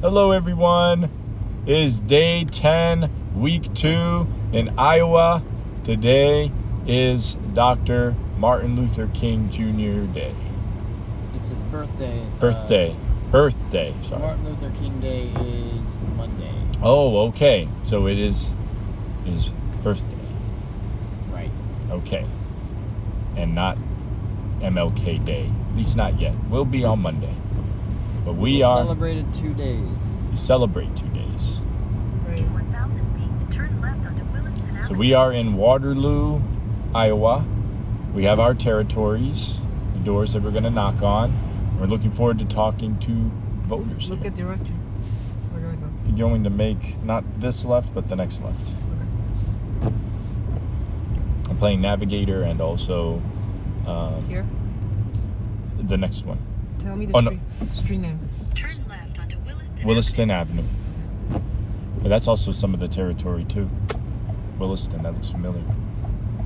Hello everyone, it is day 10, week 2 in Iowa. Today is Dr. Martin Luther King Jr. Day. It's his birthday. Birthday, sorry. Martin Luther King Day is Monday. Oh, okay, so it is his birthday. Right. Okay, and not MLK Day, at least not yet. We'll be on Monday. But we celebrated 2 days. We celebrate 2 days. In 1,000 feet, turn left onto Williston Avenue. So we are in Waterloo, Iowa. We have our territories, the doors that we're going to knock on. We're looking forward to talking to voters. Look at direction. Where do I go? You're going to make not this left, but the next left. Okay. I'm playing Navigator and also Here? the next one. Tell me the street name. Turn left onto Williston Avenue. But that's also some of the territory too. Williston, that looks familiar.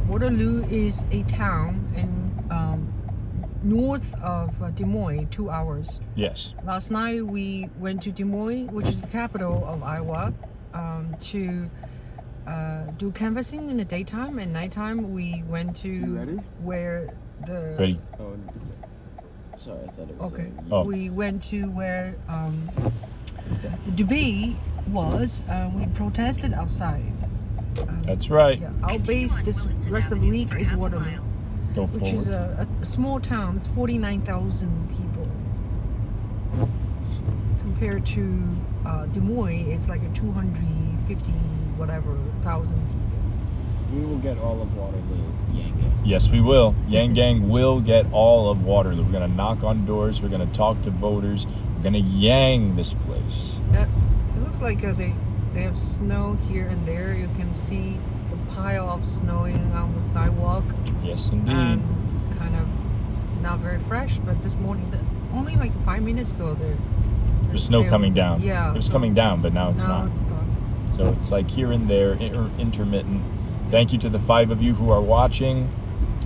Waterloo is a town in north of Des Moines, 2 hours. Yes. Last night we went to Des Moines, which is the capital of Iowa, to do canvassing in the daytime, and nighttime we went to where the... Ready? Oh, sorry, I thought it was... Okay. Oh. We went to where the debate was. We protested outside. That's right. Yeah, our base this rest of the week is Waterloo, Go which forward. is a small town. It's 49,000 people. Compared to Des Moines, it's like a 250 whatever thousand people. We will get all of Waterloo, Yang Gang. Yes, we will. Yang Gang will get all of Waterloo. We're going to knock on doors. We're going to talk to voters. We're going to yang this place. It looks like they have snow here and there. You can see the pile of snowing on the sidewalk. Yes, indeed. And kind of not very fresh, but this morning, only like 5 minutes ago, There's snow coming down. Yeah. It was coming down, but now it's now not. it's not. So it's like here and there, intermittent. Thank you to the 5 of you who are watching.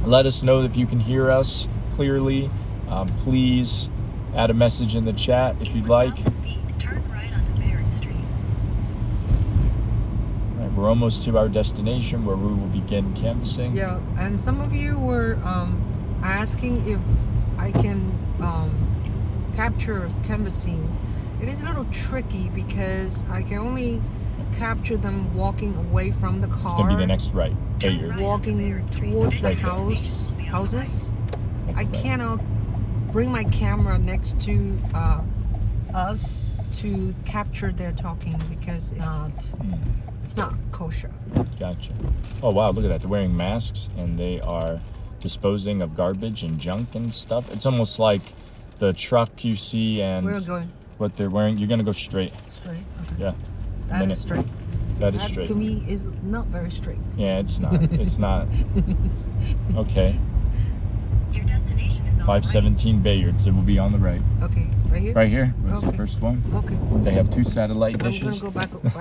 Let us know if you can hear us clearly. Please add a message in the chat if you'd like. Turn right onto Barrett Street. All right, we're almost to our destination where we will begin canvassing. Yeah, and some of you were asking if I can capture canvassing. It is a little tricky because I can only capture them walking away from the car. It's going to be the next right. Bayard. Walking towards the houses. I cannot bring my camera next to us to capture their talking because it's not kosher. Gotcha. Oh, wow, look at that. They're wearing masks and they are disposing of garbage and junk and stuff. It's almost like the truck you see and We're going what they're wearing. You're going to go straight. straight. Okay. Yeah. That is straight. That is That straight. to me is not very straight. Yeah, it's not. It's not. Okay. Your destination is on 517 Bayard. So we'll be on the right. Okay, right here? Right here. That's the Okay. first one. Okay. They have 2 satellite I'm dishes. gonna go backwards.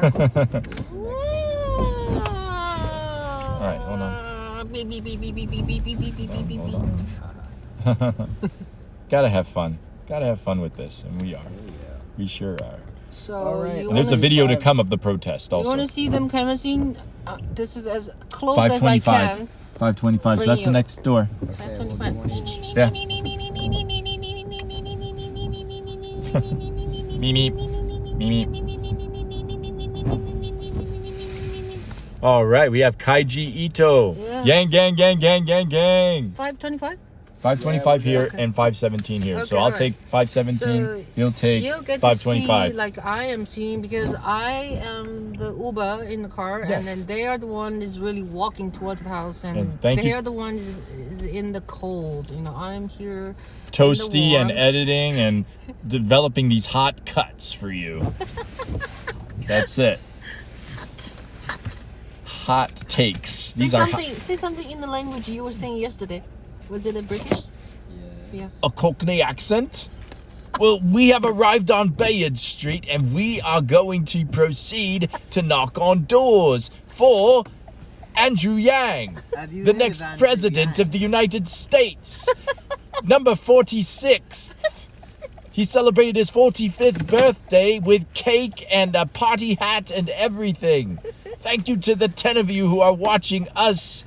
All right, hold on. Beep, beep, beep, beep, beep, beep, beep, beep, beep, beep, beep, Hold beep. on. Gotta have fun. Gotta have fun with this, and we are. We sure are. So All right. you And there's a wanna video see- to come of the protest You also. want to see them canvassing? This is as close as I 525. can. 525. So that's the you. next door. Okay, we'll do one each. Yeah. Meep, meep. All right, we have Kaiji Ito. Yeah. Gang, gang, gang, gang, gang, gang. 525. 525 here Okay. and 517 here. So Okay, I'll alright. take 517. So You'll take You'll get to see 525. like I am seeing because I am the Uber in the car, Yeah. and then they are the one is really walking towards the house, and And thank they you- are the one is in the cold. You know, I'm here. Toasty and warmth. editing and developing these hot cuts for you. That's it. Hot takes. Say These are something. Say something in the language you were saying yesterday. Was it a British? Yes. a Cockney accent. Well, we have arrived on Bayard Street and we are going to proceed to knock on doors for Andrew Yang, the next president of the United States. Number 46. He celebrated his 45th birthday with cake and a party hat and everything. Thank you to the 10 of you who are watching us.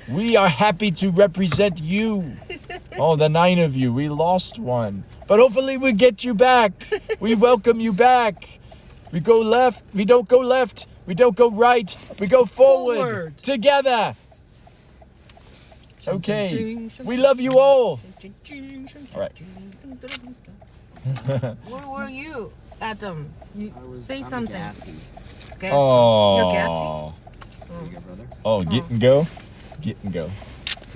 We are happy to represent you. Oh, the 9 of you. We lost one. But hopefully we get you back. We welcome you back. We go left. We don't go left. We don't go right. We go forward. Together. Okay. We love you all. All right. Where were you, Adam? You say something. Gassy. Gassy. Oh. You're gassy? There you go, brother. Oh, get and go. Get and go.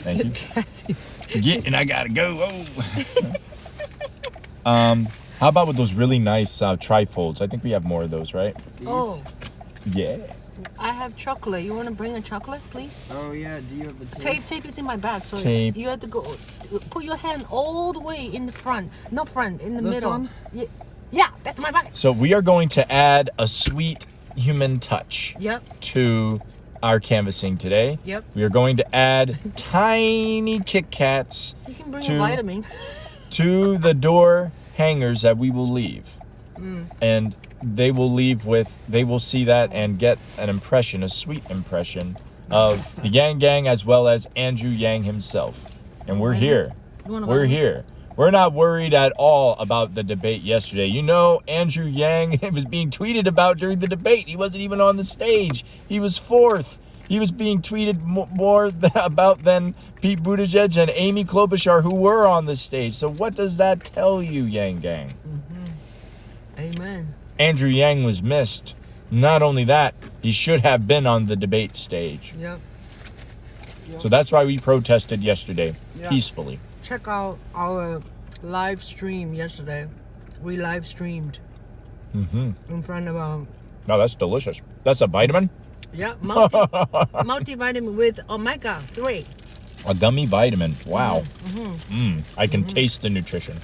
Thank you. Gassy. Get and I gotta go. Oh. How about with those really nice trifolds? I think we have more of those, right? These? Oh, Yeah. I have chocolate. You want to bring a chocolate, please? Oh, yeah. Do you have the tape? Tape is in my bag, so Tape. you have to go. Put your hand all the way in the front, not front, in the This middle. one? Yeah, that's my bag. So we are going to add a sweet human touch Yep, to our canvassing today. yep. We are going to add tiny Kit Kats You can bring To- a vitamin. to the door hangers that we will leave. And they will see that and get an impression, a sweet impression of the Yang Gang as well as Andrew Yang himself. And we're here. You want a We're vitamin? here. We're not worried at all about the debate yesterday. You know, Andrew Yang was being tweeted about during the debate. He wasn't even on the stage. He was fourth. He was being tweeted more about than Pete Buttigieg and Amy Klobuchar, who were on the stage. So what does that tell you, Yang Gang? Amen. Andrew Yang was missed. Not only that, he should have been on the debate stage. Yep. So that's why we protested yesterday, Yeah. peacefully. Check out our live stream yesterday. We live streamed Mm-hmm. in front of No, that's delicious. That's a vitamin? multivitamin with omega-3. A gummy vitamin. Wow. Mm-hmm. I can taste the nutrition.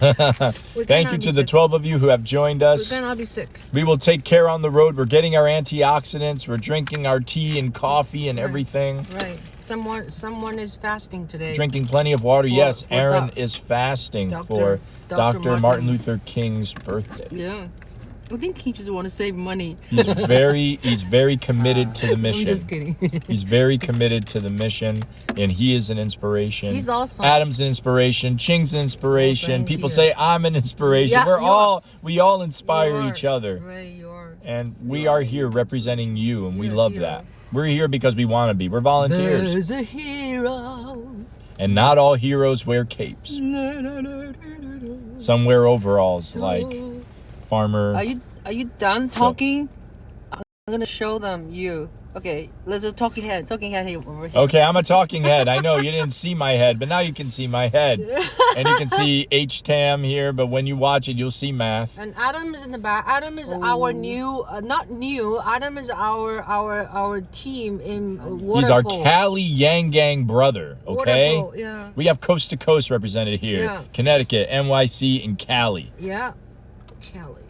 We Thank cannot you be to the sick. 12 of you who have joined We us. cannot be sick. We will take care on the road. We're getting our antioxidants. We're drinking our tea and coffee and Right. everything. Right. Someone is fasting today. Drinking plenty of water. Yes, for Aaron doc- is fasting Dr. for Dr. Dr. Martin Luther King's birthday. Yeah. I think he just want to save money. He's very committed to the I'm mission. just kidding. He's very committed to the mission, and he is an inspiration. He's awesome. Adam's an inspiration. Ching's an inspiration. thank People you. say I'm an inspiration. Yeah, We all inspire You are. each other, Right, you are. and we are here representing you, and we You're a love hero. that. We're here because we want to be. We're volunteers, There's a hero. and not all heroes wear capes. Some wear overalls, like farmer. Are you done talking? I'm gonna show them you. Okay, let's just talking head here over here. Okay, I'm a talking head. I know you didn't see my head, but now you can see my head. And you can see HTAM here, but when you watch it, you'll see math. And Adam is in the back. Adam is our new, not new. Adam is our team in water He's our polo. Cali Yang Gang brother, okay? Water polo, yeah. We have coast to coast represented here. Yeah. Connecticut, NYC, and Cali. Yeah. Kelly.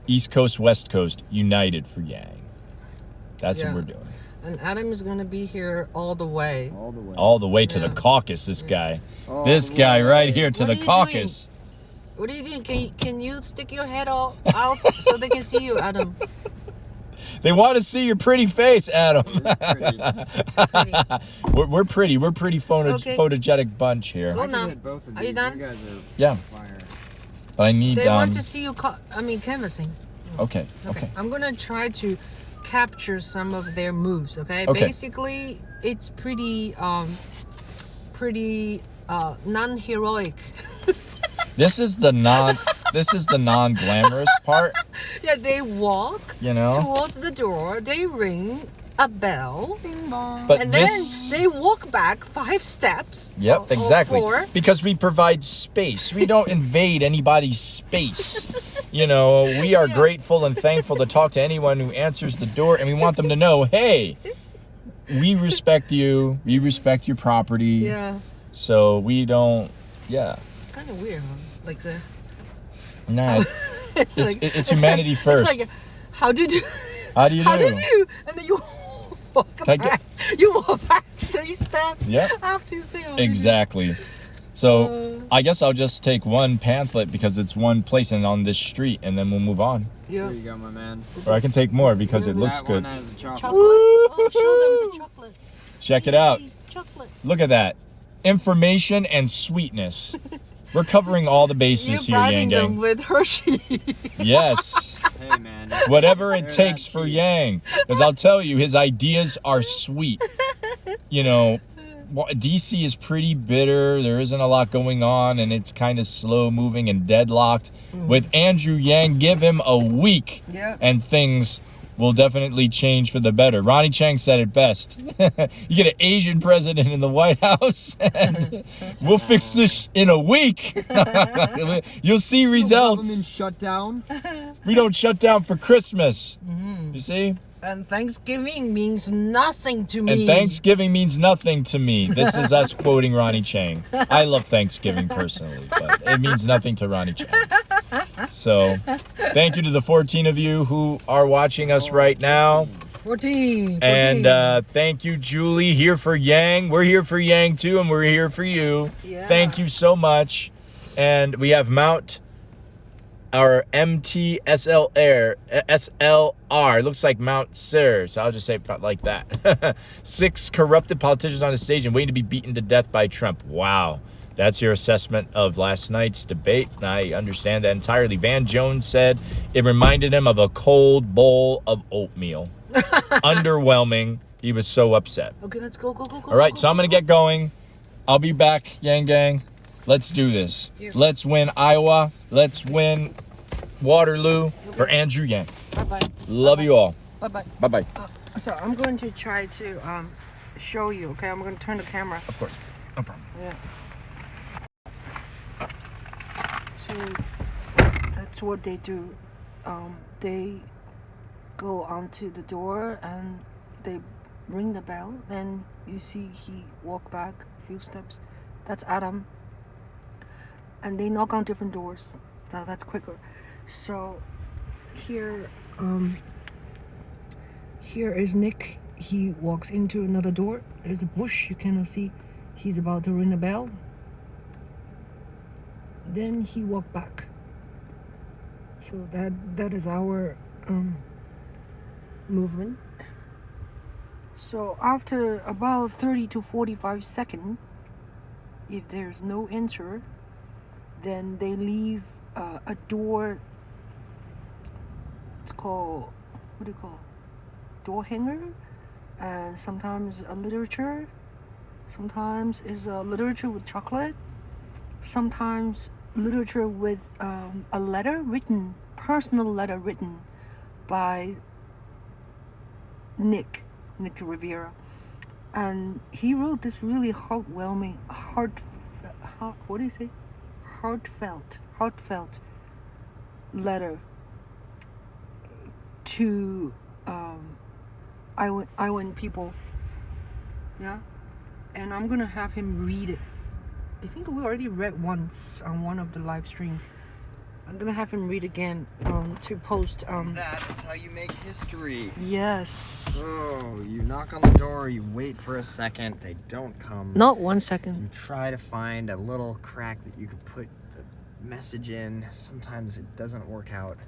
East Coast, West Coast, united for Yang. That's Yeah. what we're doing. And Adam is gonna be here all the way. All the way. All the way to the Yeah. caucus, this guy. All This the guy way. right here to What the are you caucus. What are you doing? Can you stick your head out so they can see you, Adam? They want to see your pretty face, Adam. Pretty. we're pretty. We're pretty Okay. photogenic bunch here. Go I now. can hit both of Are you these. done? You guys are Yeah. fire. But I need They want to see you. Canvassing. Okay. Okay. I'm gonna try to capture some of their moves. Okay. Okay. Basically, it's pretty non-heroic. This is the non-glamorous part, Yeah, they walk you know? towards the door. They ring a bell, But and then this they walk back 5 steps. Yep, or exactly. 4. Because we provide space. We don't invade anybody's space. You know, we are grateful and thankful to talk to anyone who answers the door, and we want them to know, hey, we respect you. We respect your property. Yeah. So we don't, yeah. It's kind of weird, huh? Like the. Nah, It's, it's humanity first. It's like, how do you do? How do you How do? did you? And then you walk Can I back. You walk back 3 steps. Yep. After you say, how did you? Exactly. So I guess I'll just take one pamphlet because it's one place and on this street, and then we'll move on. Here you go, my man. Or I can take more because it looks That good. one has a chocolate. Chocolate. Oh, show them the chocolate. Check it out. Chocolate. Look at that. Information and sweetness. We're covering all the bases You're here, Yang bribing them Gang. with Hershey. Yes. Hey, man. Whatever it They're takes that for cheap. Yang. Because I'll tell you, his ideas are sweet. You know, DC is pretty bitter. There isn't a lot going on, and it's kind of slow moving and deadlocked. With Andrew Yang, give him a week, Yeah. and things will definitely change for the better. Ronnie Chang said it best. You get an Asian president in the White House, and we'll fix this in a week. You'll see results. Government shut down. We don't shut down for Christmas. You see? And Thanksgiving means nothing to me. And Thanksgiving means nothing to me. This is us quoting Ronnie Chang. I love Thanksgiving personally, but it means nothing to Ronnie Chang. So, thank you to the 14 of you who are watching us right now. 14. And thank you, Julie, here for Yang. We're here for Yang too, and we're here for you. Yeah. Thank you so much. And we have our SLR. Looks like Mount Sir, so I'll just say it like that. 6 corrupted politicians on the stage and waiting to be beaten to death by Trump. Wow. That's your assessment of last night's debate. I understand that entirely. Van Jones said it reminded him of a cold bowl of oatmeal. Underwhelming. He was so upset. Okay, let's go. All right, so I'm going to get going. I'll be back, Yang Gang. Let's do this. Yeah. Let's win Iowa. Let's win Waterloo for Andrew Yang. Bye-bye. Love you all. Bye-bye. Bye-bye. So I'm going to try to show you, okay? I'm going to turn the camera. Of course. No problem. Yeah. So that's what they do. They go onto the door and they ring the bell. Then you see he walk back a few steps. That's Adam. And they knock on different doors. That's quicker. So here is Nick. He walks into another door. There's a bush. You cannot see. He's about to ring the bell. Then he walked back. So that is our movement. So after about 30 to 45 seconds, if there's no answer, then they leave a door. It's called, what do you call it? Door hanger. And sometimes a literature. Sometimes is a literature with chocolate. Sometimes literature with a letter written, personal letter written by Nick Rivera. And he wrote this really heartwarming, heartfelt letter to Iowan people. Yeah, and I'm gonna have him read it. I think we already read once on one of the live stream. I'm gonna have him read again to post. That is how you make history. Yes. So you knock on the door, you wait for a second, they don't come. Not 1 You second. try to find a little crack that you could put the message in. Sometimes it doesn't work out,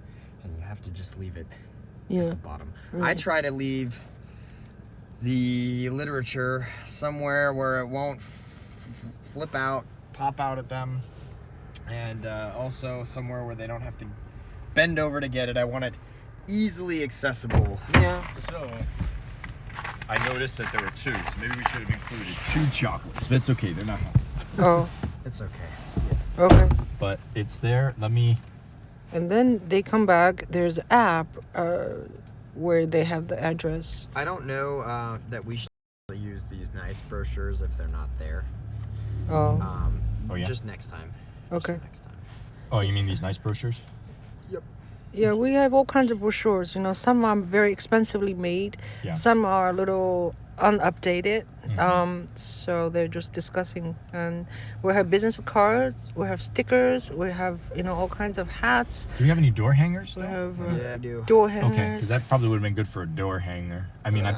and you have to just leave it at Yeah. the bottom. Right. I try to leave the literature somewhere where it won't flip out, pop out at them, and also somewhere where they don't have to bend over to get it. I want it easily accessible. Yeah. So, I noticed that there were 2, so maybe we should have included 2 chocolates. But it's okay, they're not home. Oh. It's okay. Okay. But it's there. Let me... And then they come back. There's an app where they have the address. I don't know that we should use these nice brochures if they're not there. Oh. Oh, yeah? Just next time. Just Okay. next time. Oh, you mean these nice brochures? Yeah, we have all kinds of brochures. You know, some are very expensively made. Yeah. Some are a little unupdated. So they're just discussing, and we have business cards, we have stickers, we have all kinds of hats. Do we have any door hangers? We Though? have Yeah, I do. door Okay, hangers. because that probably would have been good for a door hanger. I mean, I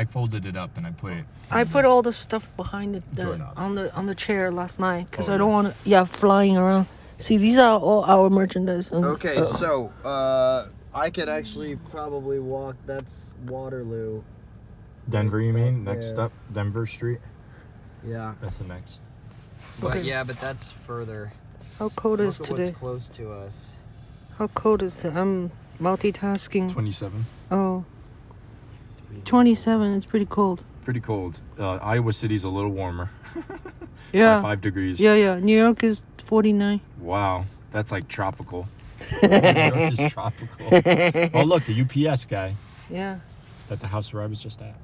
folded it up and I put it. I put all the stuff behind the Doorknob. on the chair last night because Oh, I don't want to flying around. See, these are all our merchandise. And, Okay, so I could actually probably walk. That's Waterloo. Denver, you mean? Yeah. Next up, Denver Street. Yeah, That's the next. but Okay. yeah, but that's further. how cold Look is at today? what's close to us. How cold is it? I'm multitasking. 27. Oh, It's pretty 27. It's pretty cold. Pretty cold. Iowa City's a little warmer. Yeah. By 5 degrees. Yeah. New York is 49. Wow, that's like tropical. New York is tropical. Oh, look, the UPS guy Yeah. at the house where I was just at.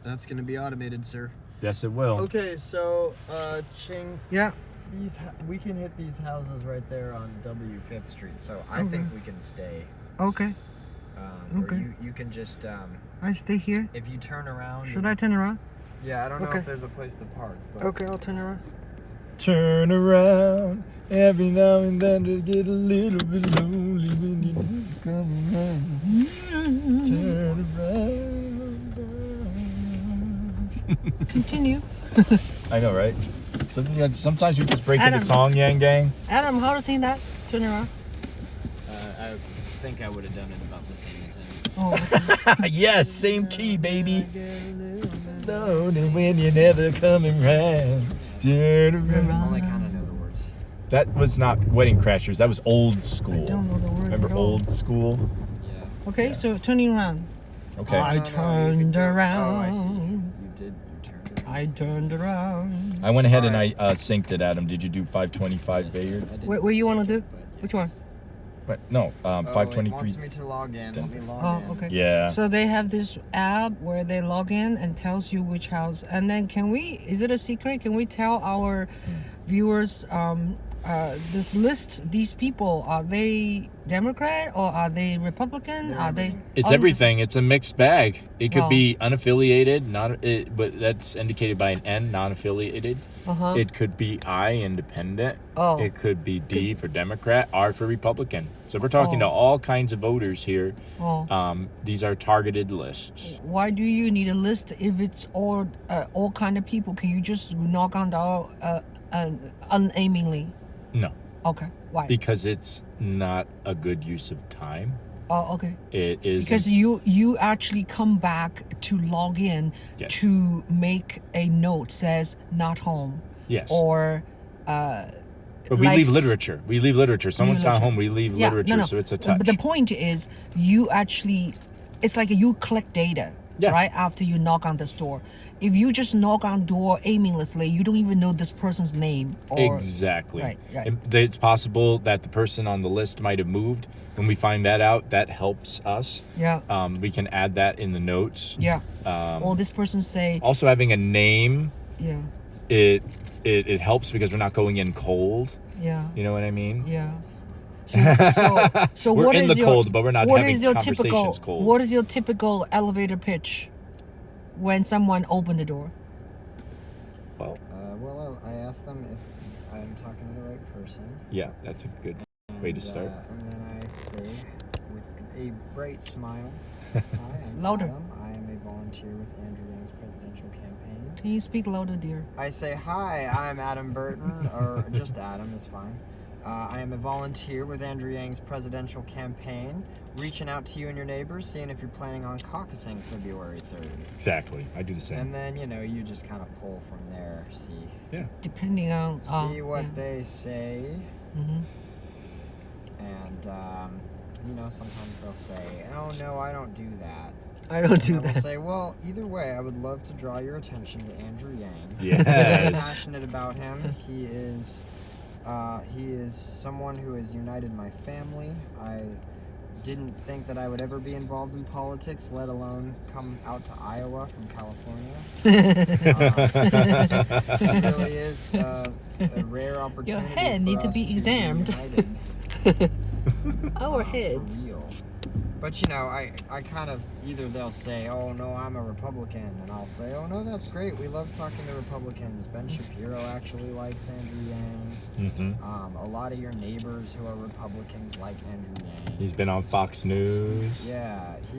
That's gonna be automated, sir. Yes, it will. Okay, so Ching, Yeah. we can hit these houses right there on W5th Street. So I think we can stay. Okay. Okay. Or you can just I stay here. if you turn around. Should I turn around? Yeah, I don't know Okay. if there's a place to park. But Okay, I'll turn around. Turn around every now and then to get a little bit lonely when you come around. Turn around. Continue. I know, right? Sometimes you just break Adam. into song, Yang Gang. Adam, how to sing that? Turn around. I think I would have done it about the same as him. Oh, Yes, same key, baby. Lonely when you're never coming round. Turn I around. only kind of know the words. That was not Wedding Crashers. That was Old School. I don't know the words Remember at all. Old School? Yeah. Okay, so turning around. Okay. I No, you could turned do it. around. Oh, I see. You turned around. I turned around. I went ahead and Alright. I synced it, Adam. Did you do 525 Bayard? I didn't What you want see to it, do? but yes. Which one? But no, Oh, it 523. wants me to log in. Let me log Oh, in. okay. Yeah. So they have this app where they log in and tells you which house. And then is it a secret? Can we tell our viewers this list, these people, are they Democrat or are they Republican? They're Are they? everything. It's Oh, everything. It's a mixed bag. It could Oh. be unaffiliated, but that's indicated by an N, non-affiliated. Uh-huh. It could be I, independent. Oh. It could be D for Democrat, R for Republican. So we're talking to Oh. all kinds of voters here. Oh. These are targeted lists. Why do you need a list if it's all kind of people? Can you just knock on the unaimingly? No, Okay. Why? because it's not a good use of time. Oh, okay. It is Because you actually come back to log in Yes. to make a note says not home yes. or But we like leave literature. We leave literature. Someone's not literature. home. We leave literature. So it's a touch. But the point is, you actually, it's like you collect data Yeah. right after you knock on this door. If you just knock on door aimlessly, you don't even know this person's name. Or, Exactly. Right. It's possible that the person on the list might have moved. When we find that out, that helps us. Yeah. We can add that in the notes. Yeah. Or this person say, Also, having a name, yeah, it helps because we're not going in cold. yeah, You know what I mean? yeah. So We're what in is the your, cold, but we're not what having is your conversations typical, cold. What is your typical elevator pitch when someone opened the door? Well, Well, I asked them if I'm talking to the right person. yeah, that's a good way to start. And then I say, with a bright smile, "Hi, I'm Louder. Adam. I am a volunteer with Andrew Yang's presidential campaign." Can you speak louder, dear? I say, "Hi, I'm Adam Burton," or just Adam is fine. I am a volunteer with Andrew Yang's presidential campaign, reaching out to you and your neighbors, seeing if you're planning on caucusing February 3rd. Exactly. I do the same. And then, you just kind of pull from there, see Depending on what yeah. they say. Mhm. And, sometimes they'll say, "Oh, no, I don't do that." I don't do And I will that. say, "Well, either way, I would love to draw your attention to Andrew Yang. I'm Yes. passionate about him. He is someone who has united my family. I didn't think that I would ever be involved in politics, let alone come out to Iowa from California. It really is a rare opportunity. head for need to us be examined." united Our for heads. real. But you know, I kind of, either they'll say, oh no, I'm a Republican, and I'll say, oh no, that's great, we love talking to Republicans. Ben Shapiro actually likes Andrew Yang. A lot of your neighbors who are Republicans like Andrew Yang. He's been on Fox News. Yeah, he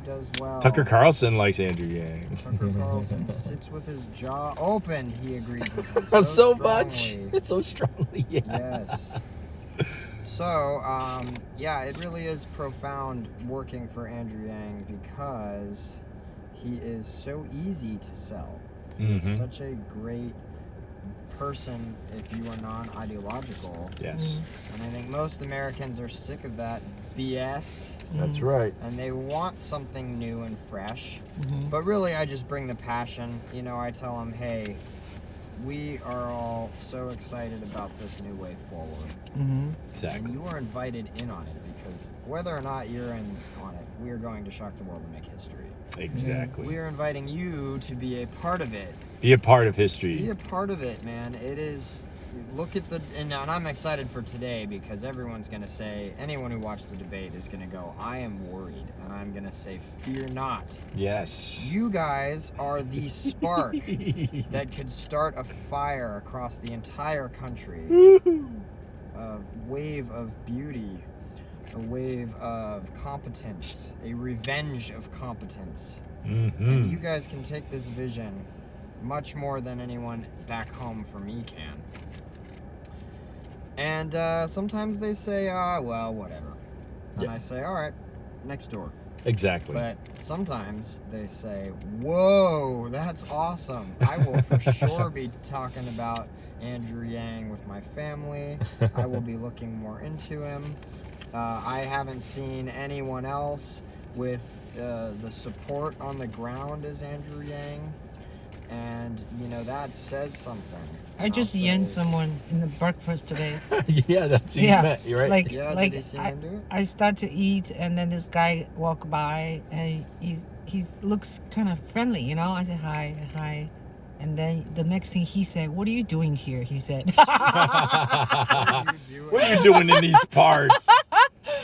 does well. Tucker Carlson likes Andrew Yang. Tucker Carlson sits with his jaw open. He agrees with him so strongly. much. It's so strongly. Yeah. Yes. So, yeah, it really is profound working for Andrew Yang because he is so easy to sell. He's such a great person if you are non-ideological. Yes. And I think most Americans are sick of that BS. That's right. And they want something new and fresh. But really, I just bring the passion. You know, I tell them, hey, we are all so excited about this new way forward. Exactly. And you are invited in on it because whether or not you're in on it, we are going to shock the world and make history. Exactly. We are inviting you to be a part of it. Be a part of history. Be a part of it, man. It is. Look at the, and I'm excited for today because everyone's going to say, anyone who watched the debate is going to go, I am worried. And I'm going to say, fear not. Yes. You guys are the spark that could start a fire across the entire country. A wave of beauty, a wave of competence, a revenge of competence. And you guys can take this vision much more than anyone back home for me can. And sometimes they say, well, whatever. And I say, all right, next door. Exactly. But sometimes they say, whoa, that's awesome. I will for sure be talking about Andrew Yang with my family. I will be looking more into him. I haven't seen anyone else with the support on the ground as Andrew Yang. And, you know, that says something. I just yelled someone in the breakfast today. Yeah, that's who you met. You're right. Like, Yeah, like did he seem into it? I start to eat, and then this guy walk by, and he looks kind of friendly, you know. I said hi, and then the next thing he said, "What are you doing here?" He said. What are you doing? What are you doing in these parts?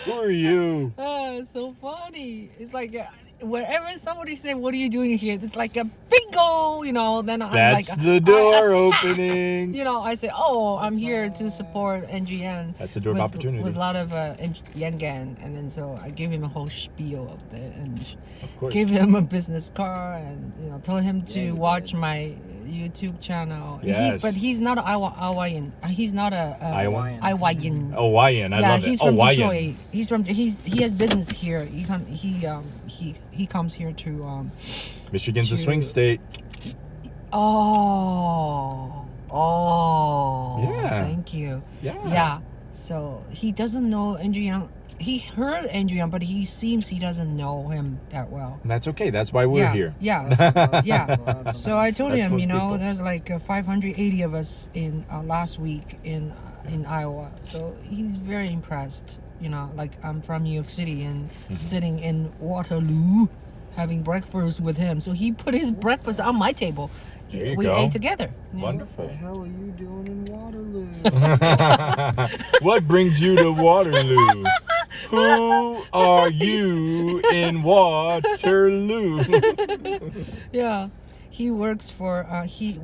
Who are you? Oh, it's so funny. It's like whenever somebody say, "What are you doing here?" It's like a bingo, you know. Then I'm That's like, the door opening. You know, I say, "Oh, I'm here to support NGN." That's the door of opportunity. With a lot of Yangan, and then so I gave him a whole spiel of that, and Of course. gave him a business card, and you know, told him to you watch did. my YouTube channel. Yes. But he's not a Hawaiian. He's not a Iowan? Hawaiian. Hawaiian. I Yeah, love it. he's from Hawaiian. Detroit. He has business here. He comes here to Michigan's a to- swing state. Oh. Yeah. Thank you. Yeah. Yeah. So he doesn't know Andrew Yang. He heard Andrew Yang, but he seems he doesn't know him that well. And that's okay. That's why we're yeah. here. Yeah. Yeah. That's So I told That's him, most you know, people. there's like 580 of us in last week in Iowa. So he's very impressed. You know, like I'm from New York City and sitting in Waterloo, having breakfast with him. So he put his breakfast on my table. There you we go. ate together. you know. What Wonderful. the hell are you doing in Waterloo? What brings you to Waterloo? Who are you in Waterloo? Yeah. He works for he's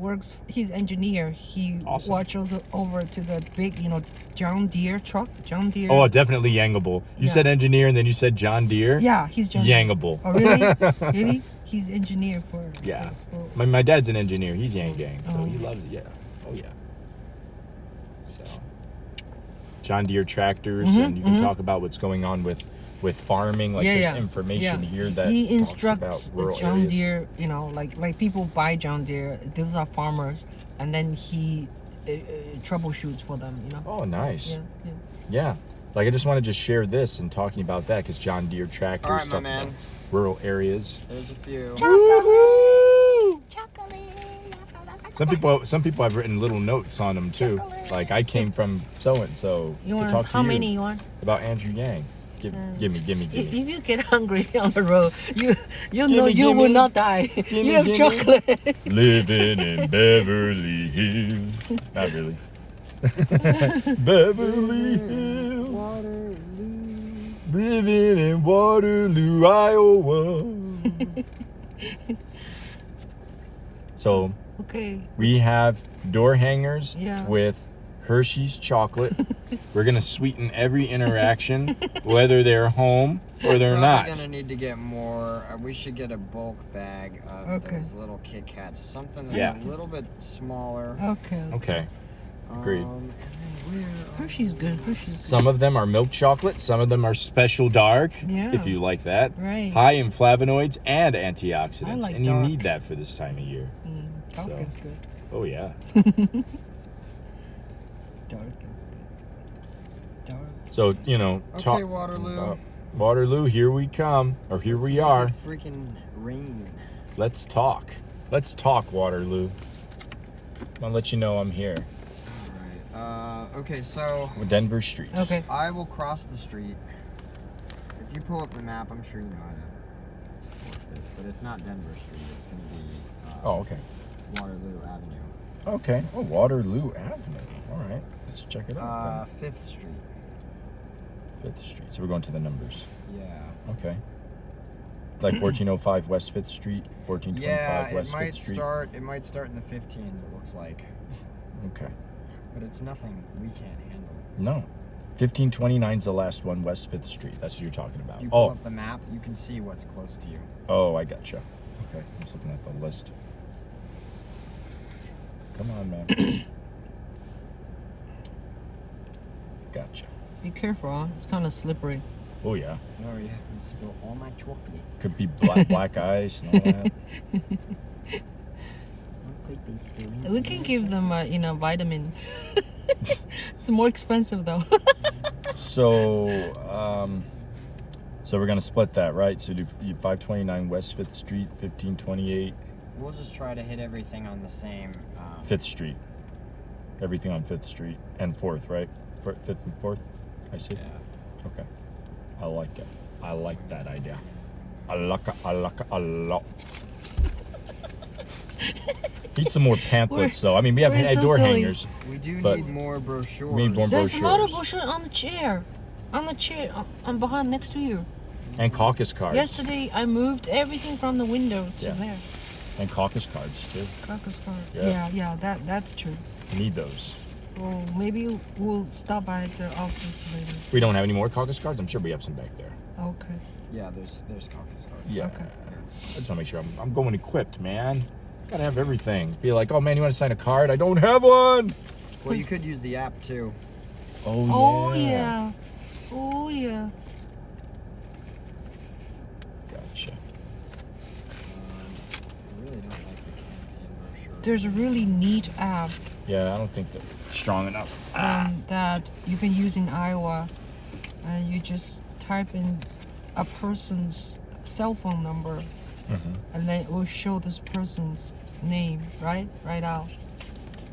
engineer. He Awesome. watches over to the big, you know, John Deere truck. John Deere. Oh, definitely Yangable. You Yeah. said engineer and then you said John Deere? Yeah, he's John Yangable. Oh, really? Really? He's engineer for Yeah. for- My dad's an engineer. He's Yang Gang, so Oh. he loves it. Yeah. Oh, yeah. So, John Deere tractors, and you can talk about what's going on with farming. Like, there's information here that he talks instructs about rural John areas. Deere. You know, like people buy John Deere. These are farmers, and then he troubleshoots for them. You know. Oh, nice. Yeah. Yeah. Like, I just want to just share this and talking about that because John Deere tractors, All right, my talking man. about rural areas. There's a few. Woohoo! Some people have written little notes on them too. Like, I came from so and so You to want talk to how you many you want? about Andrew Yang. Give me. If you get hungry on the road, you know me, you gimme. will not die. You have gimme. chocolate. Living in Beverly Hills. Not really. Beverly Hills. Waterloo. living in Waterloo, Iowa. So Okay. we have door hangers Yeah. with Hershey's chocolate. We're gonna sweeten every interaction, whether they're home or they're not. Probably gonna need to get more. We should get a bulk bag of Okay. those little Kit Kats. Something that's Yeah. a little bit smaller. Okay. Okay. Agreed. And then where Hershey's good. Hershey's good. Some of them are milk chocolate. Some of them are special dark, Yeah. if you like that. Right. High in flavonoids and antioxidants, I like and you dark. need that for this time of year. Dark So. is good. Oh yeah. Dark is good. Dark. So Okay, Waterloo. Waterloo, here we come, or here we Let's are. make it freaking rain. Let's talk. Let's talk, Waterloo. I'll let you know I'm here. Alright. Okay, so Denver Street. Okay. I will cross the street. If you pull up the map, I'm sure you know how to work this, but it's not Denver Street. It's going to be Oh, okay. Waterloo Avenue. Okay. Oh, Waterloo Avenue. All right. Let's check it out. 5th Street. Then. 5th Street. So we're going to the numbers. Yeah. Okay. Like 1405 West 5th Street, 1425 Yeah, West it might 5th Street. It might start in the 15s, it looks like. Okay. But it's nothing we can't handle. No. 1529 is the last one, West 5th Street. That's what you're talking about. If you pull Oh. up the map, you can see what's close to you. Oh, I gotcha. Okay. I was looking at the list. Come on, man. Gotcha. Be careful, huh? It's kind of slippery. Oh, yeah. Oh, yeah, and spill all my chocolates. Could be black ice and all that. We can give them, vitamin. It's more expensive though. So we're gonna split that, right? So do 529 West 5th Street, 1528 We'll just try to hit everything on the same. 5th Street. Everything on 5th Street and 4th, right? 5th and 4th. I see. Yeah. Okay. I like it. I like that idea. I like it a lot. Need some more pamphlets, though. I mean, we have we're so door silly. hangers. We do But need more brochures. we need more There's a lot of brochures. brochure on the chair. On the chair, on behind next to you. And caucus cards. Yesterday, I moved everything from the window to Yeah. there. And caucus cards, too. Caucus card. Yeah. Yeah, that's true. We need those. Well, maybe we'll stop by the office later. We don't have any more caucus cards? I'm sure we have some back there. Okay. Yeah, there's caucus cards. Yeah. Okay. I just want to make sure I'm going equipped, man. Gotta have everything. Be like, oh man, you want to sign a card? I don't have one. Well, you could use the app too. Oh yeah. Oh yeah. Gotcha. I really don't like the campaign brochure. There's a really neat app Yeah, I don't think they're strong enough. that you can use in Iowa. You just type in a person's cell phone number, and then it will show this person's name, right out.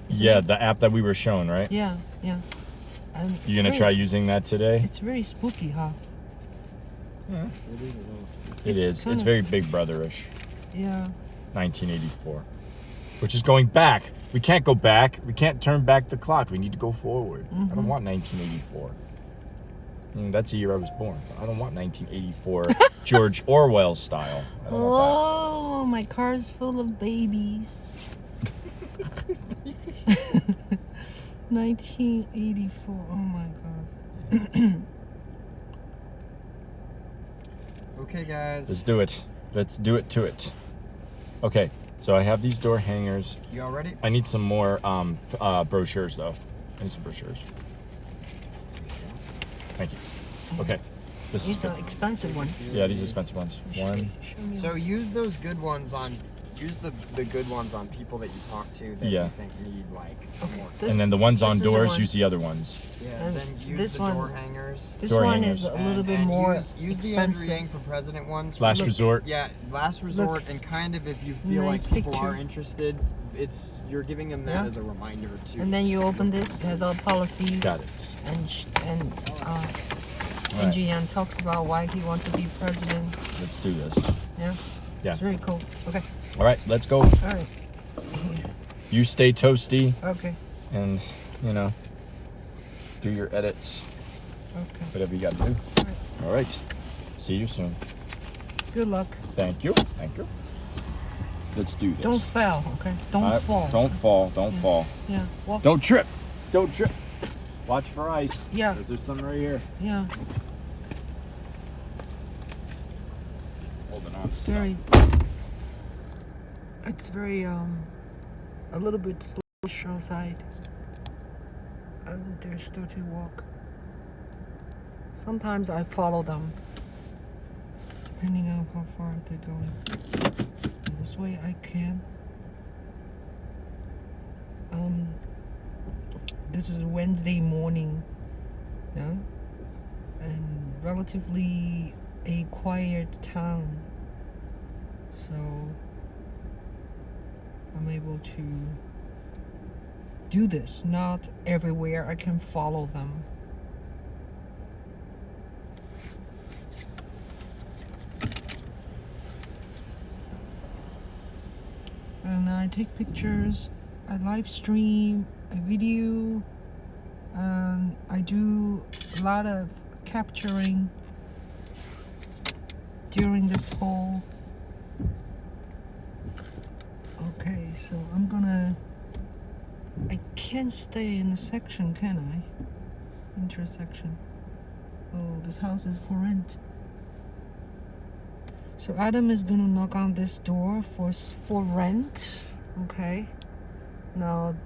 Yeah, the app that we were shown, right? Yeah. And You gonna try using that today? It's very spooky, huh? It is a little spooky. It is. kind It's of- very Big Brother-ish. Yeah. 1984. Which is going back. We can't go back. We can't turn back the clock. We need to go forward. I don't want 1984. That's the year I was born. I don't want 1984 George Orwell style. I don't want Oh, my car's full of babies. 1984. Oh my god. Okay, that. guys. Let's do it. Let's do it to it. Okay, so I have these door hangers. You all ready? I need some more brochures, though. I need some brochures. Thank you. Okay. This is These are expensive ones. yeah, these are expensive ones. One. Show me So use those good ones on. Use the good ones on people that you talk to that Yeah. you think need like more. This- And then the ones on this is the doors, one. use the other ones. Yeah. And Then use this the one- door hangers. This Door one hangers. is a little bit And more use the Andrew expensive. Yang for President ones. Last Look, resort. Yeah, last resort, and kind of if you feel Nice like people picture. are interested, you're giving them that Yeah. as a reminder too. And then you open this, it has all policies. Got it. And All right. Jian talks about why he wants to be president. Let's do this. Yeah. Yeah. It's really cool. Okay. All right, let's go. All right. You stay toasty Okay. and, do your edits, Okay. whatever you got to do. All right. All right. See you soon. Good luck. Thank you. Thank you. Let's do this. Don't fall, okay? Don't fall. Don't fall. Don't fall. Yeah. Walk. Don't trip. Don't trip. Watch for ice. Yeah. Because there's some right here. Yeah. Holding on to It's very a little bit slush outside. And they're still to walk. Sometimes I follow them, depending on how far they're going. This way I can. This is Wednesday morning, yeah, and relatively a quiet town, so I'm able to do this. Not everywhere I can follow them. And I take pictures, I live stream, I video, and I do a lot of capturing during this whole. Okay, so I can't stay in the section, can I? Intersection. Oh, this house is for rent. So Adam is gonna knock on this door for rent. Okay. Now,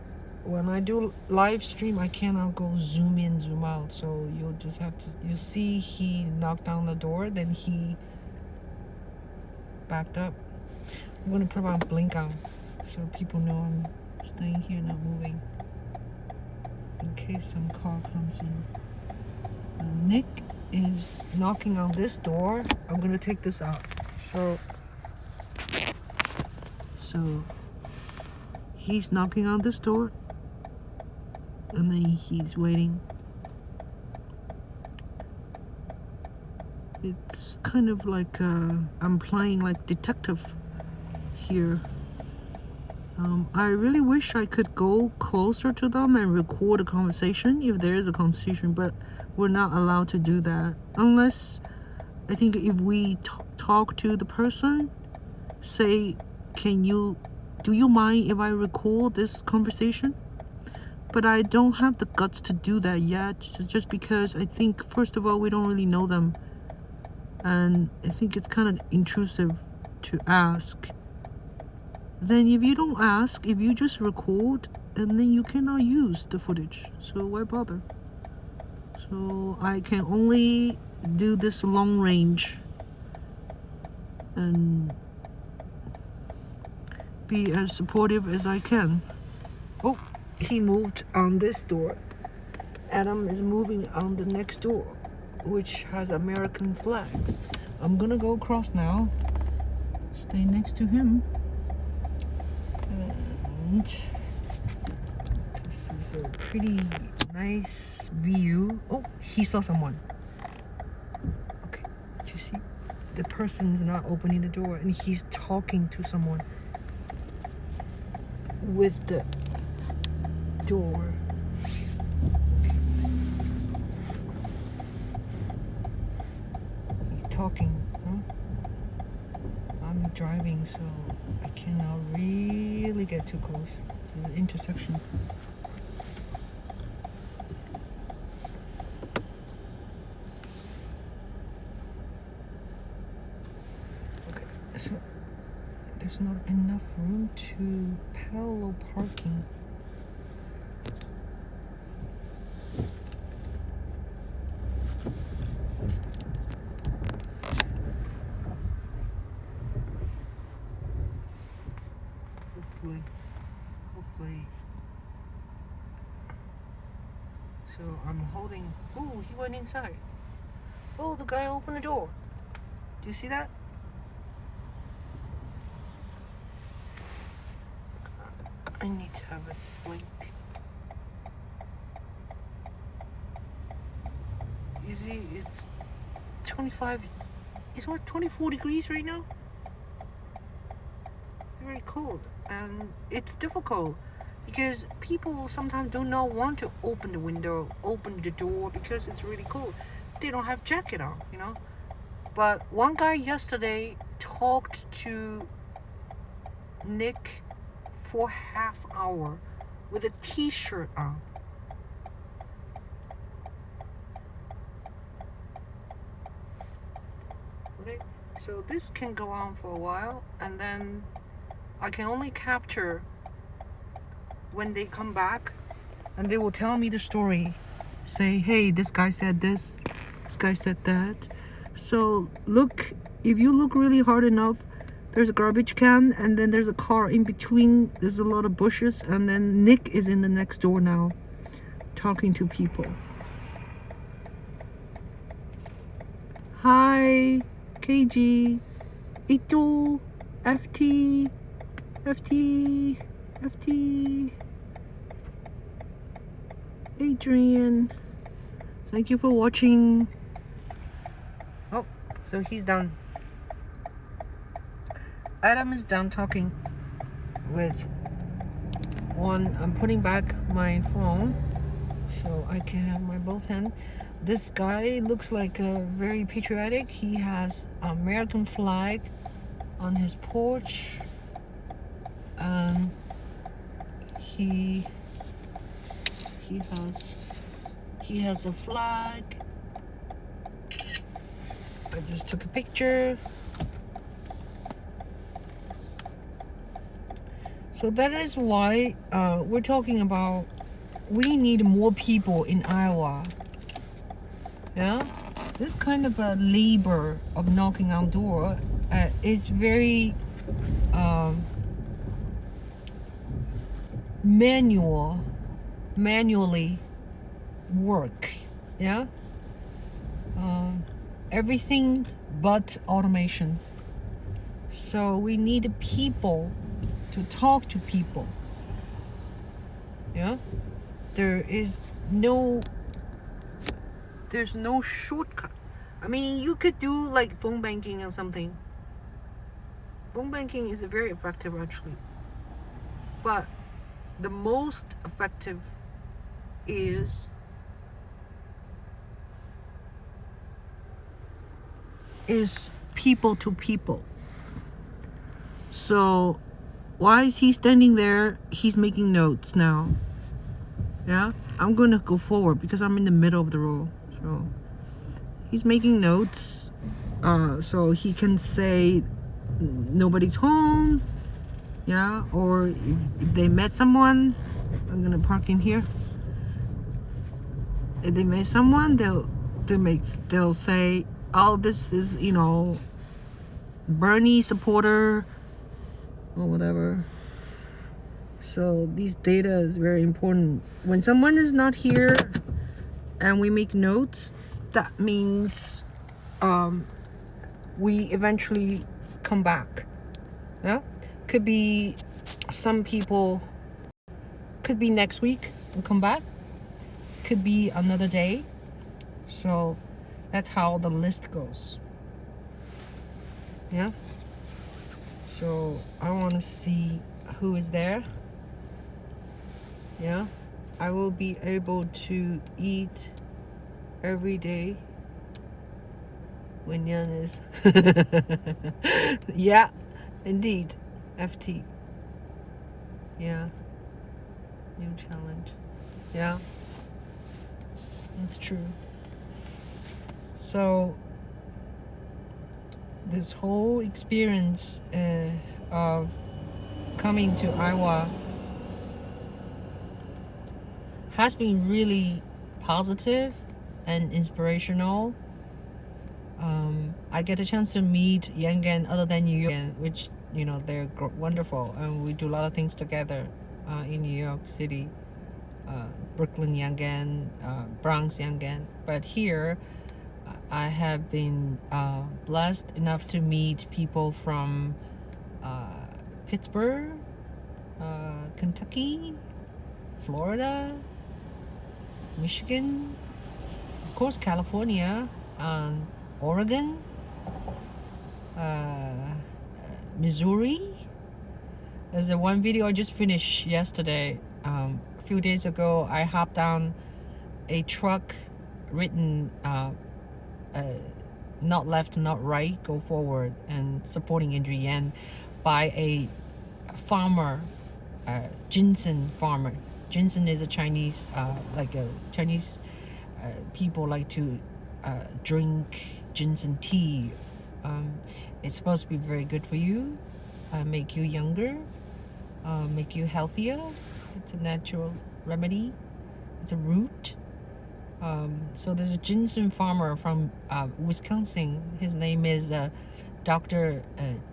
when I do live stream, I cannot go zoom in, zoom out. So you'll just have to. You see, he knocked on the door, then he backed up. I'm gonna put my blink on, so people know I'm staying here, not moving, in case some car comes in. Nick is knocking on this door. I'm gonna take this out. So he's knocking on this door, and then he's waiting. It's kind of like I'm playing like detective here. I really wish I could go closer to them and record a conversation if there is a conversation, but we're not allowed to do that unless, I think, if we talk to the person, say, do you mind if I record this conversation? But I don't have the guts to do that yet, just because I think, first of all, we don't really know them, and I think it's kind of intrusive to ask. Then if you don't ask, if you just record, and then you cannot use the footage, so why bother? So I can only do this long range and be as supportive as I can. Oh, he moved on this door. Adam is moving on the next door, which has American flags. I'm gonna go across now, stay next to him, and this is a pretty nice view. Oh, he saw someone. Okay, did you see? The person's not opening the door, and he's talking to someone with the door. He's talking, huh? I'm driving, so I cannot really get too close. This is an intersection. Okay, so there's not enough room to parallel parking. Hopefully. So I'm holding. Oh, he went inside. Oh, the guy opened the door. Do you see that? I need to have a blink. You see, it's 25. It's what, 24 degrees right now? It's very cold, and it's difficult because people sometimes do not want to open the window, open the door because it's really cold. they don't have jacket on, you know. But one guy yesterday talked to Nick for half hour with a t-shirt on. Okay, so this can go on for a while, and then I can only capture when they come back, and they will tell me the story. Say, hey, this guy said this guy said that. So look, if you look really hard enough, there's a garbage can, and then there's a car in between. There's a lot of bushes, and then Nick is in the next door now, talking to people. Hi, KG, Ito, FT, Adrian. Thank you for watching. Oh, so he's done. Adam is done talking with one. I'm putting back my phone so I can have my both hand. This guy looks like very patriotic. He has American flag on his porch. He has a flag. I just took a picture. So that is why we're talking about we need more people in Iowa. Yeah, this kind of a labor of knocking on door is very manually work. Yeah, everything but automation. So we need people to talk to people. Yeah, there's no shortcut. I mean, you could do like phone banking or something. Phone banking is very effective actually, but the most effective is people to people. So why is he standing there? He's making notes now. Yeah, I'm going to go forward because I'm in the middle of the row. So he's making notes so he can say nobody's home. Yeah, or if they met someone, I'm going to park in here. If they met someone, they'll say, oh, this is, you know, Bernie supporter or whatever. So these data is very important. When someone is not here and we make notes, that means we eventually come back. Yeah, could be some people, could be next week we come back, could be another day. So that's how the list goes. Yeah, so I want to see who is there. Yeah, I will be able to eat every day when Yan is yeah, indeed. FT. Yeah, new challenge. Yeah, that's true. So this whole experience of coming to Iowa has been really positive and inspirational. I get a chance to meet Yangan other than New York, which, you know, they're wonderful, and we do a lot of things together in New York City, Brooklyn Yangan, Bronx Yangan. But here I have been blessed enough to meet people from Pittsburgh, Kentucky, Florida, Michigan, of course California, Oregon, Missouri. There's one video I just finished yesterday. A few days ago I hopped on a truck written not left, not right, go forward, and supporting Andrew Yan by a farmer, ginseng farmer. Ginseng is a Chinese, like a Chinese people like to drink ginseng tea. It's supposed to be very good for you, make you younger, make you healthier. It's a natural remedy. It's a root. So there's a ginseng farmer from Wisconsin. His name is Dr.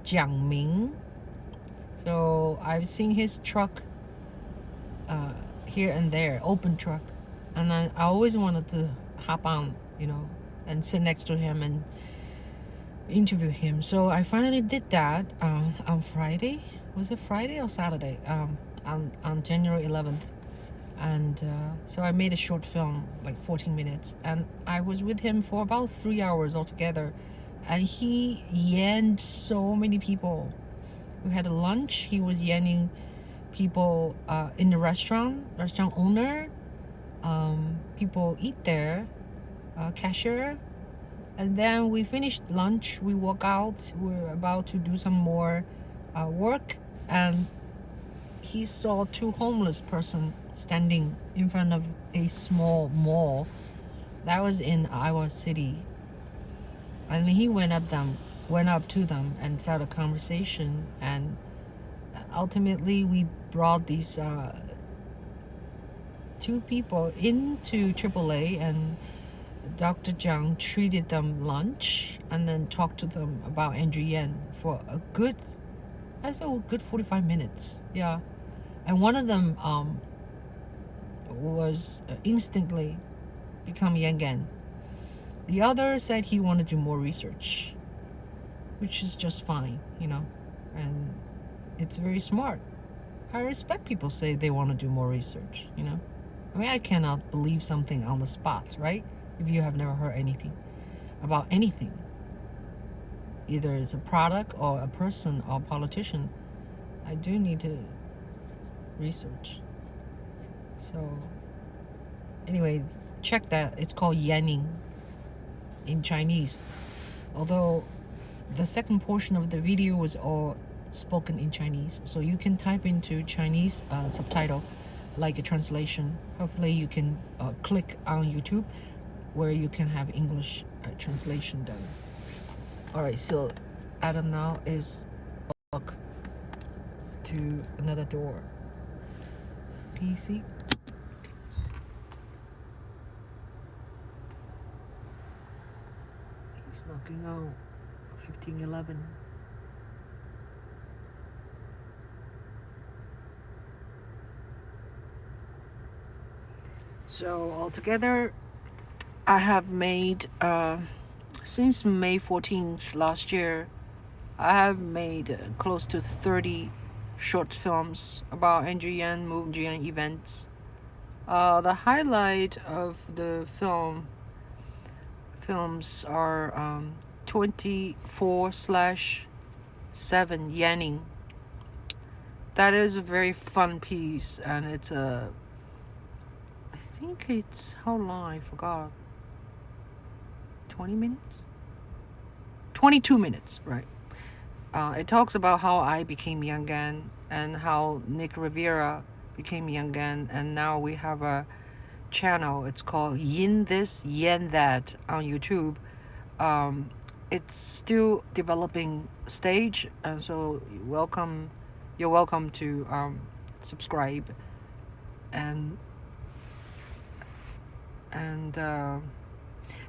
Jiang Ming. So I've seen his truck here and there, open truck, and I always wanted to hop on, and sit next to him and interview him. So I finally did that on Friday. Was it Friday or Saturday? On January 11th. And so I made a short film, like 14 minutes, and I was with him for about 3 hours altogether, and he yanned so many people. We had a lunch. He was yanning people in the restaurant owner, people eat there, cashier. And then we finished lunch, we walk out, we're about to do some more work, and he saw two homeless person standing in front of a small mall that was in Iowa City, and he went up to them and started a conversation, and ultimately we brought these two people into AAA, and Dr. Zhang treated them lunch and then talked to them about Andrew Yan for a good 45 minutes. Yeah. And one of them was instantly become Yangan. The other said he wanted to do more research, which is just fine, and it's very smart. I respect people say they want to do more research, I mean, I cannot believe something on the spot, right? If you have never heard anything about anything, either it's a product or a person or a politician, I do need to research. So anyway, check that. It's called yanning in Chinese, although the second portion of the video was all spoken in Chinese, so you can type into Chinese subtitle, like a translation. Hopefully you can click on YouTube where you can have English translation done. Alright, so Adam now is walk to another door. Can you see? He's knocking on 1511. So altogether, I have made since May 14th last year, I have made close to 30 short films about Andrew Yan, Andrew Yan events. The highlight of the films are 24/7 yanning. That is a very fun piece, and it's I think it's, how long, I forgot, 20 minutes? 22 minutes, right. It talks about how I became Yangan and how Nick Rivera became Yangan, and now we have a channel. It's called Yin This, Yan That on YouTube. It's still developing stage, and so you're welcome to subscribe. And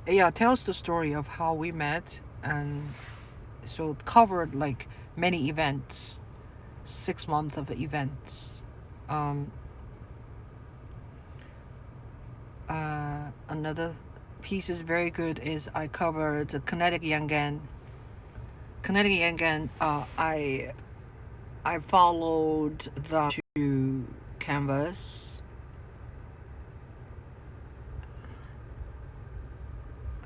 yeah, tells the story of how we met, and so it covered like many events, 6 months of events. Another piece is very good is I covered the Kinetic Yangan. I followed them to canvas.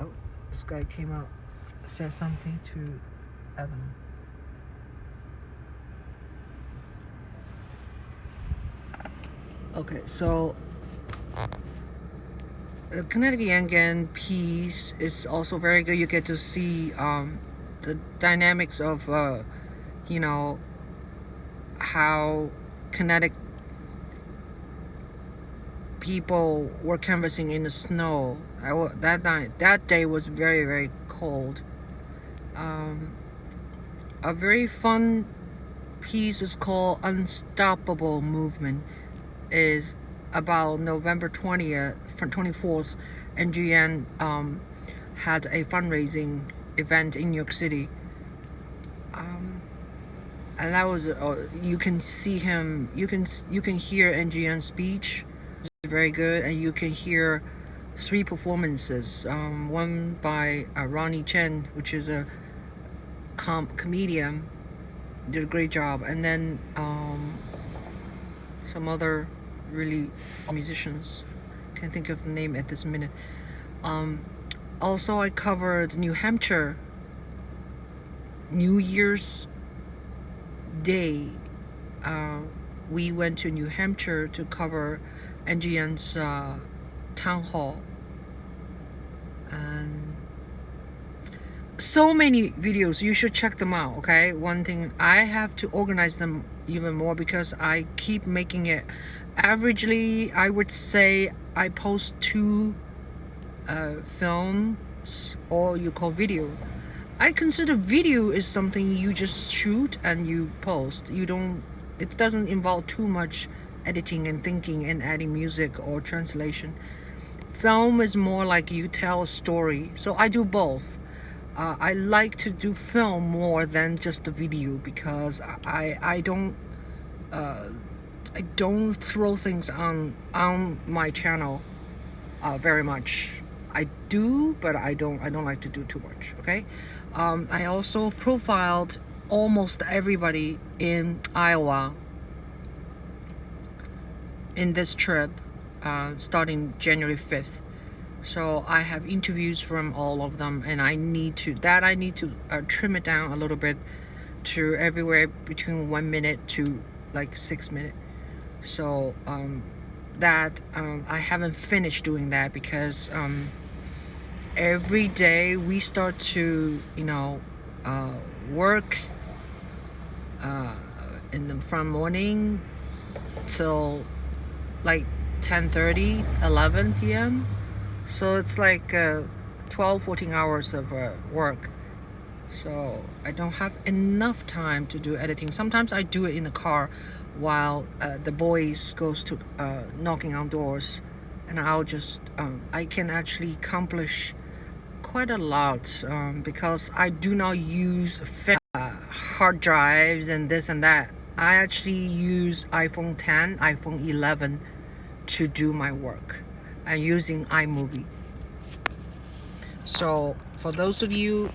Oh, this guy came out, said something to Evan. Okay, so the Connecticut Yangan piece is also very good. You get to see the dynamics of you know, how Connecticut people were canvassing in the snow. That day was very, very cold. A very fun piece is called Unstoppable Movement. Is about November 20th, 24th, NGN had a fundraising event in New York City. And that was you can see him, you can hear NGN's speech. It's very good, and you can hear 3 performances. One by Ronnie Chen, which is a comedian, did a great job, and then some other really musicians. Can't think of the name at this minute. Also, I covered New Hampshire New Year's Day. We went to New Hampshire to cover NGN's town hall, and so many videos. You should check them out. Okay, one thing, I have to organize them even more because I keep making it. Averagely, I would say I post 2 films, or you call video. I consider video is something you just shoot and you post. It doesn't involve too much editing and thinking and adding music or translation. Film is more like you tell a story. So I do both. I like to do film more than just the video because I don't throw things on my channel very much. I do, but I don't like to do too much. Okay. I also profiled almost everybody in Iowa in this trip, starting January 5th. So I have interviews from all of them, and I need to trim it down a little bit to everywhere between 1 minute to like 6 minutes. So I haven't finished doing that because every day we start to work from morning till like 10:30, 11 p.m. So it's like 12-14 hours of work. So I don't have enough time to do editing. Sometimes I do it in the car while the boys goes to knocking on doors, and I'll just I can actually accomplish quite a lot because I do not use hard drives and this and that. I actually use iPhone 10, iPhone 11 to do my work. I'm using iMovie. So for those of you,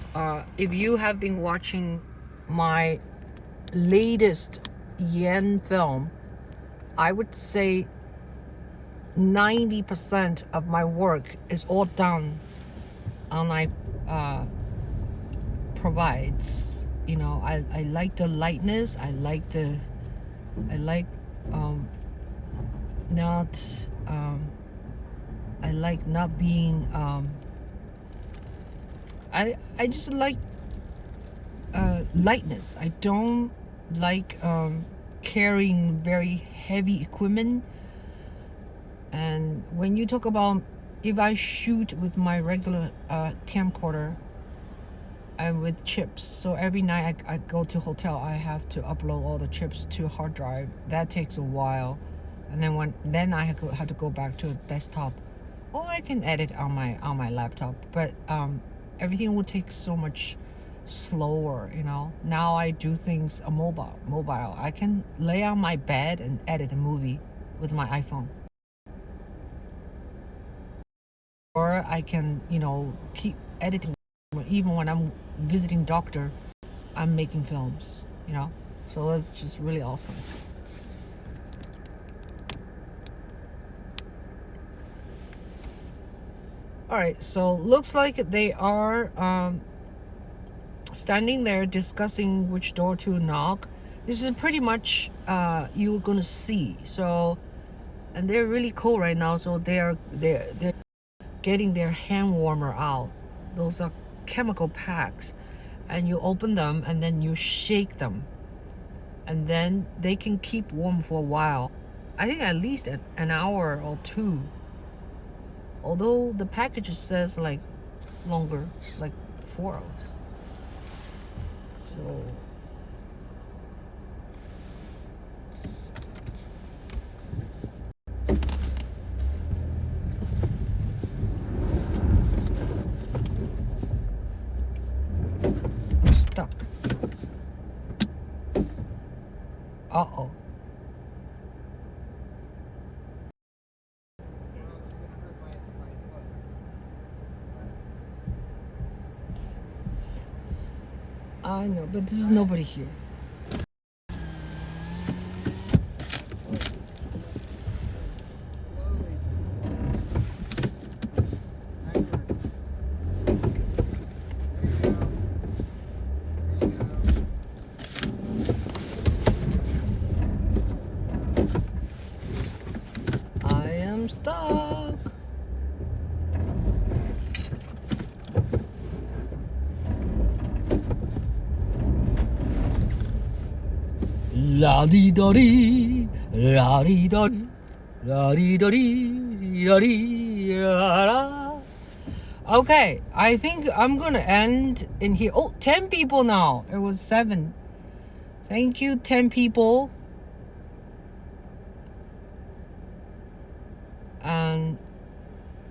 if you have been watching my latest Yen film, I would say 90% of my work is all done on my provides. I like the lightness. I like not being I just like lightness. I don't like carrying very heavy equipment. And when you talk about, if I shoot with my regular camcorder and with chips, so every night I go to hotel, I have to upload all the chips to hard drive. That takes a while, and then I have to go back to a desktop, or I can edit on my laptop. But everything will take so much slower. Now I do things mobile. I can lay on my bed and edit a movie with my iPhone, or I can keep editing. Even when I'm visiting doctor, I'm making films. So it's just really awesome. All right, so looks like they are standing there discussing which door to knock. This is pretty much you're gonna see. So, and they're really cool right now. So they're getting their hand warmer out. Those are chemical packs. And you open them and then you shake them. And then they can keep warm for a while. I think at least an hour or two. Although the package says like longer, like 4 hours. So stuck. Uh-oh. I know, but this is nobody here. I am stuck. La di da di, la di da di, la di da di, da di, la. Okay, I think I'm gonna end in here. Oh, 10 people now. It was 7. Thank you, 10 people. And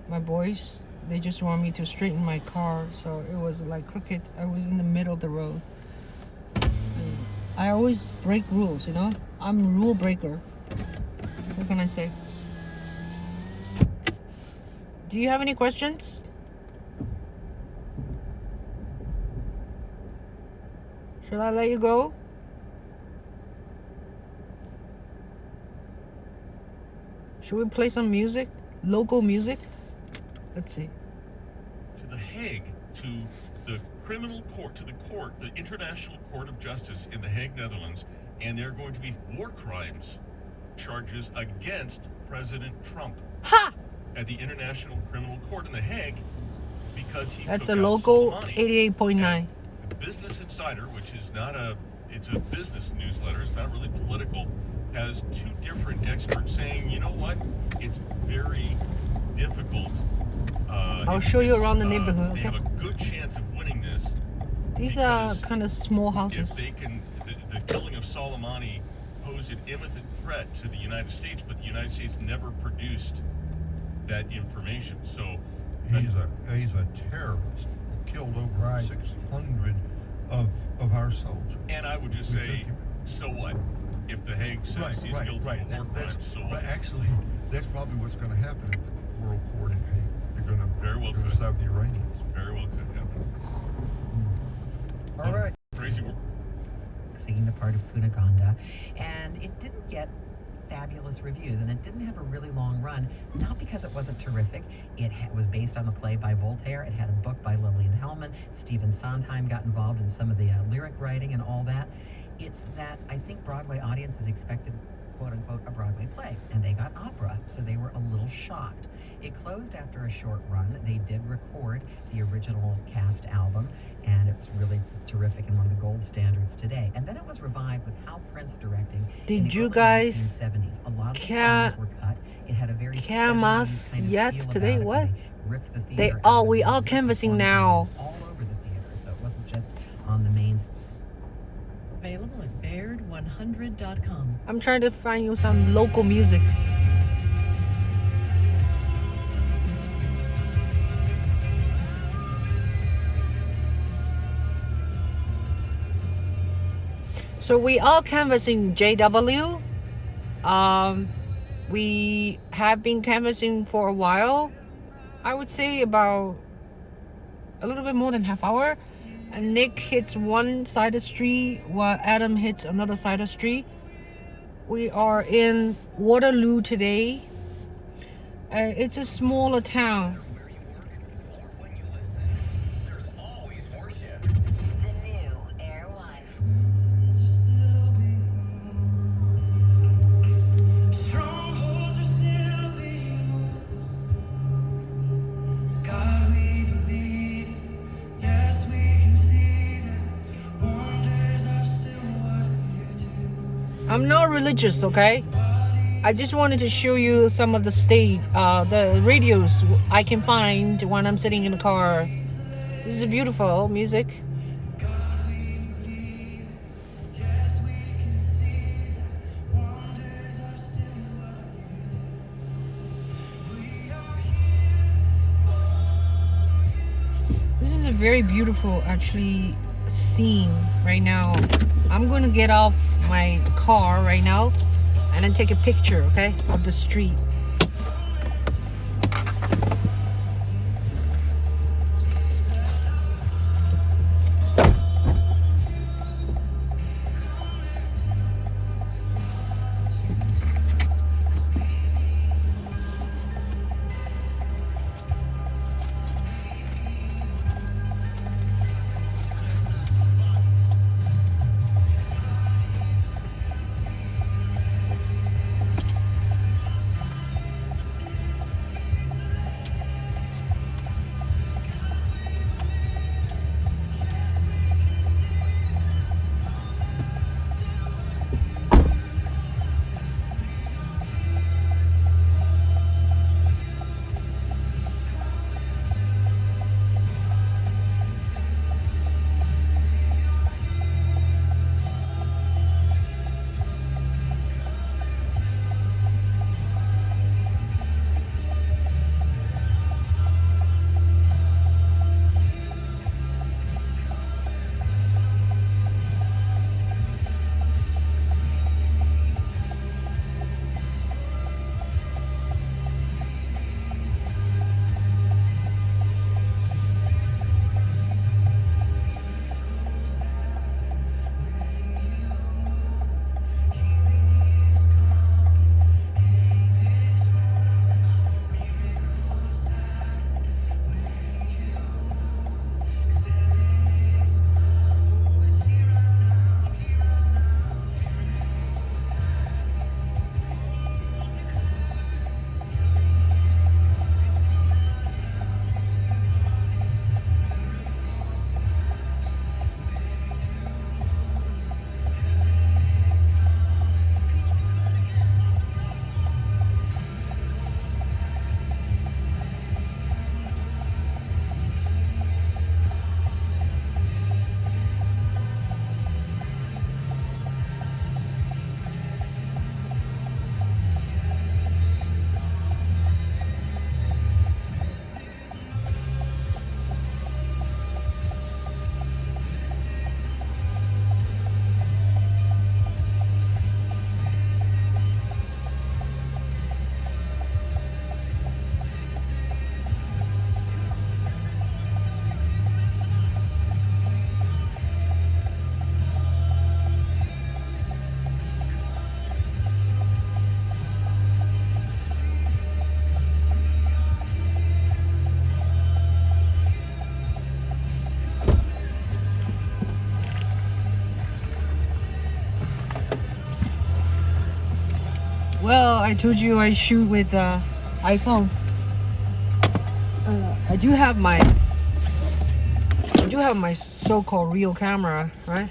my boys, they just want me to straighten my car, so it was like crooked. I was in the middle of the road. I always break rules, you know? I'm a rule breaker. What can I say? Do you have any questions? Should I let you go? Should we play some music? Local music? Let's see. To The Hague, to the criminal court, to the court, the International Court of Justice in The Hague, Netherlands, and there are going to be war crimes charges against President Trump. Ha! At the International Criminal Court in The Hague because he That's took a out local Soleimani. 88.9. Business Insider, which is not it's a business newsletter, it's not really political, has 2 different experts saying, you know what, it's very difficult. I'll show you around the neighborhood, They okay? have a good chance of winning this. These are because kind of small If houses. they can, the killing of Soleimani posed an imminent threat to the United States, but the United States never produced that information. So He's a terrorist who killed over 600 of our soldiers. And I would just say, so what? If The Hague says he's guilty of war crimes, so what? But actually, that's probably what's going to happen at the World Court in Hague. They're going to Very well could. stop the Iranians. Very well could happen. All right. Crazy world. Singing the part of Cunegonde, and it didn't get fabulous reviews, and it didn't have a really long run, not because it wasn't terrific. It was based on a play by Voltaire. It had a book by Lillian Hellman. Stephen Sondheim got involved in some of the lyric writing and all that. It's that I think Broadway audiences expected, quote unquote, a Broadway play, and they got opera, so they were a little shocked. It closed after a short run. They did record the original cast album, and it's really terrific and one of the gold standards today. And then it was revived with Hal Prince directing. Did in the you early guys 1970s. A lot of the songs were cut. It had a very 70s kind of yet feel today? about it. What? They ripped the theater They out of we it. all They canvassing performed now. songs all over the theater, so it wasn't just on the mains. Available at Baird100.com. I'm trying to find you some local music. So we are canvassing JW. We have been canvassing for a while. I would say about a little bit more than half hour. And Nick hits one side of the street while Adam hits another side of the street. We are in Waterloo today. It's a smaller town. I'm not religious, okay? I just wanted to show you some of the radios I can find when I'm sitting in the car. This is beautiful music. This is a very beautiful, actually, scene right now. I'm going to get off my car right now and then take a picture, okay, of the street. Well, I told you I shoot with iPhone. I do have my so-called real camera, right?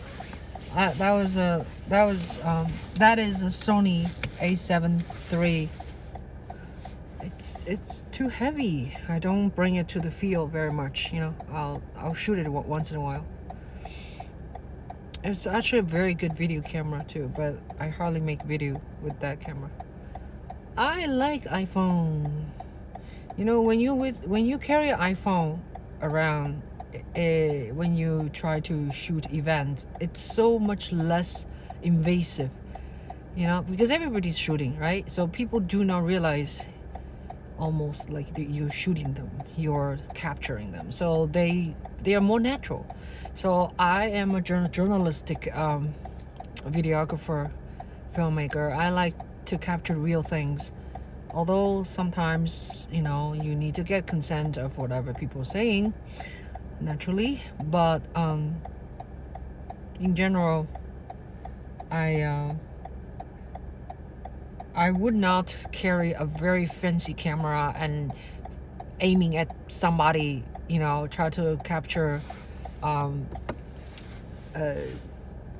That is a Sony A7 III. It's too heavy. I don't bring it to the field very much. You know, I'll shoot it once in a while. It's actually a very good video camera too, but I hardly make video with that camera. I like iPhone. You know, when you carry an iPhone around, when you try to shoot events, it's so much less invasive. You know, because everybody's shooting, right? So people do not realize almost like you're shooting them, you're capturing them. So they are more natural. So I am a journalistic videographer, filmmaker. I like to capture real things. Although sometimes, you know, you need to get consent of whatever people are saying, naturally. But in general, I would not carry a very fancy camera and aiming at somebody, you know, try to capture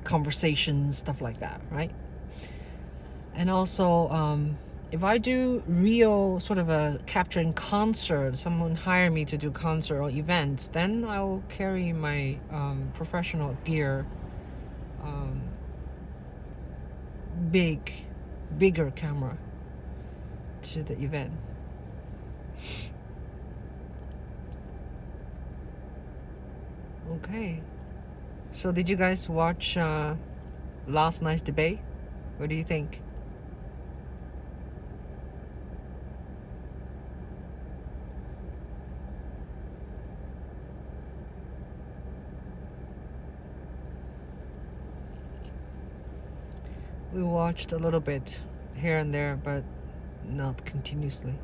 conversations, stuff like that, right? And also, if I do real sort of a capturing concert, someone hire me to do concert or events, then I'll carry my professional gear, bigger camera to the event. Okay. So did you guys watch last night's debate? What do you think? We watched a little bit here and there, but not continuously.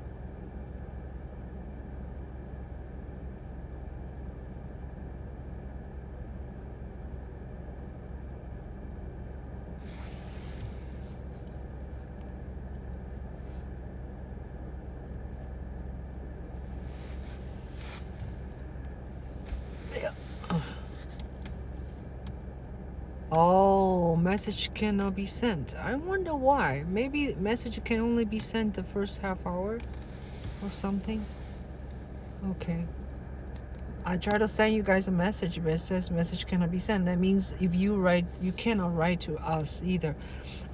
Oh, message cannot be sent. I wonder why. Maybe message can only be sent the first half hour or something. Okay. I try to send you guys a message, but it says message cannot be sent. That means if you write, you cannot write to us either.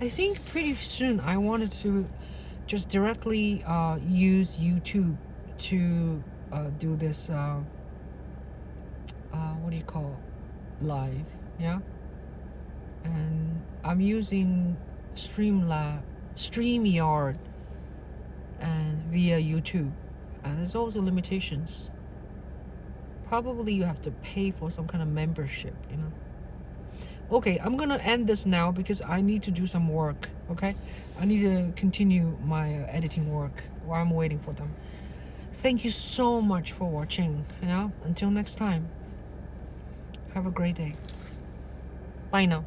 I think pretty soon I wanted to just directly use YouTube to do this, what do you call it? Live, yeah? And I'm using StreamYard and via YouTube, and there's also limitations. Probably you have to pay for some kind of membership, you know. Okay, I'm gonna end this now because I need to do some work. Okay, I need to continue my editing work while I'm waiting for them. Thank you so much for watching. Yeah, until next time, have a great day. Bye now.